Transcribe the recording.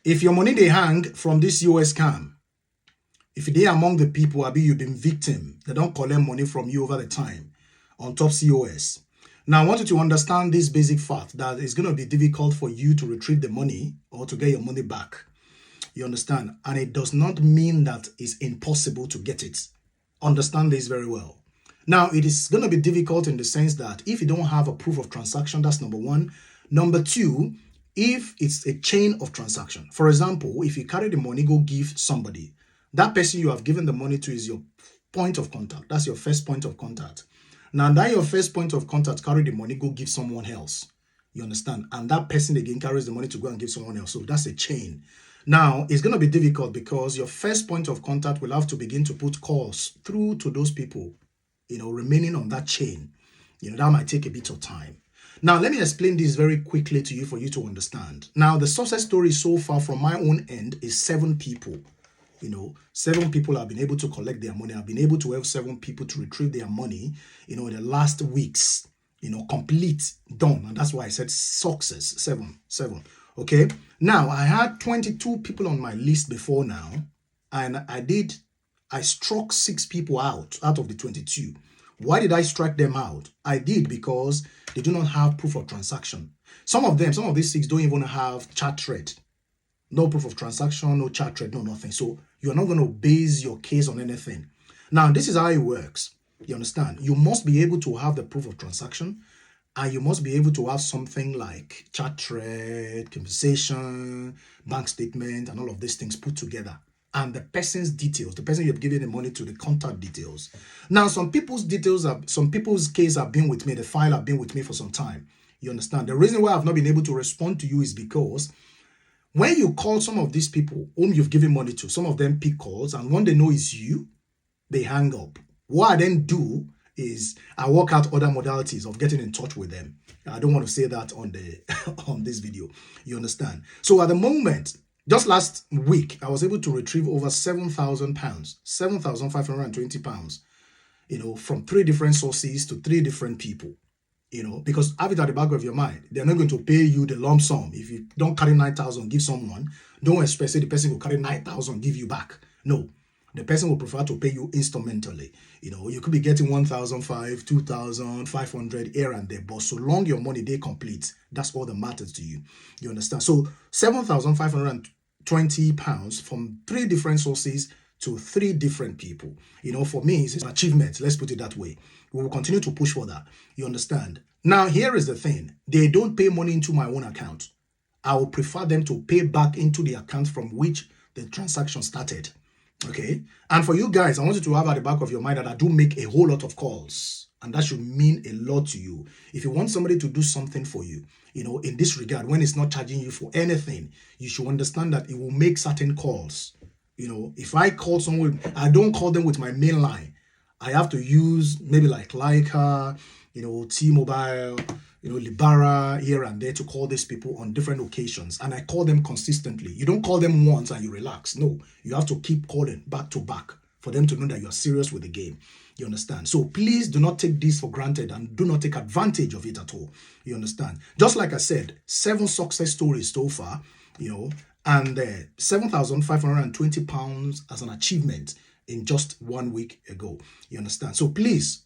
If your money they hang from this US scam, if they among the people, Abi, you've been victim, they don't collect money from you over the time on top c0s. Now, I want you to understand this basic fact that it's going to be difficult for you to retrieve the money or to get your money back. You understand? And it does not mean that it's impossible to get it. Understand this very well. Now, it is going to be difficult in the sense that if you don't have a proof of transaction, that's number one. Number two, if it's a chain of transaction. For example, if you carry the money, go give somebody. That person you have given the money to is your point of contact. That's your first point of contact. Now, that your first point of contact, carry the money, go give someone else. You understand? And that person again carries the money to go and give someone else. So that's a chain. Now, it's going to be difficult because your first point of contact will have to begin to put calls through to those people, remaining on that chain. That might take a bit of time. Now, let me explain this very quickly to you for you to understand. Now, the success story so far from my own end is 7 people. 7 people have been able to collect their money. I've been able to help 7 people to retrieve their money, in the last weeks, complete, done. And that's why I said success, 7. Okay. Now, I had 22 people on my list before now, and I struck 6 people out of the 22. Why did I strike them out? I did because they do not have proof of transaction. Some of these 6 don't even have chart trade. No proof of transaction, no chart trade, no nothing. So you're not going to base your case on anything. Now, this is how it works. You understand? You must be able to have the proof of transaction, and you must be able to have something like chart trade, compensation, bank statement, and all of these things put together. And the person's details, the person you've given the money to, the contact details. Now, some people's case have been with me, the file have been with me for some time. You understand? The reason why I've not been able to respond to you is because when you call some of these people whom you've given money to, some of them pick calls, and when they know it's you, they hang up. What I then do is I work out other modalities of getting in touch with them. I don't want to say that on this video. You understand? So at the moment, just last week, I was able to retrieve over £7,000, £7,520, from 3 different sources to 3 different people. Because have it at the back of your mind, they're not going to pay you the lump sum. If you don't carry 9,000, give someone, don't expect the person will carry 9,000, give you back. No, the person will prefer to pay you instrumentally. You could be getting 1,500, 2,500 here and there, but so long your money they complete, that's all that matters to you. You understand? So £7,520 from 3 different sources to 3 different people. For me, it's an achievement. Let's put it that way. We will continue to push for that. You understand? Now, here is the thing. They don't pay money into my own account. I will prefer them to pay back into the account from which the transaction started. Okay? And for you guys, I want you to have at the back of your mind that I do make a whole lot of calls. And that should mean a lot to you. If you want somebody to do something for you, in this regard, when it's not charging you for anything, you should understand that it will make certain calls. If I call someone, I don't call them with my main line. I have to use maybe like Leica, T-Mobile, Libara here and there to call these people on different occasions. And I call them consistently. You don't call them once and you relax. No, you have to keep calling back to back for them to know that you are serious with the game. You understand? So please do not take this for granted and do not take advantage of it at all. You understand? Just like I said, 7 success stories so far, and £7,520 as an achievement in just 1 week ago. You understand? So please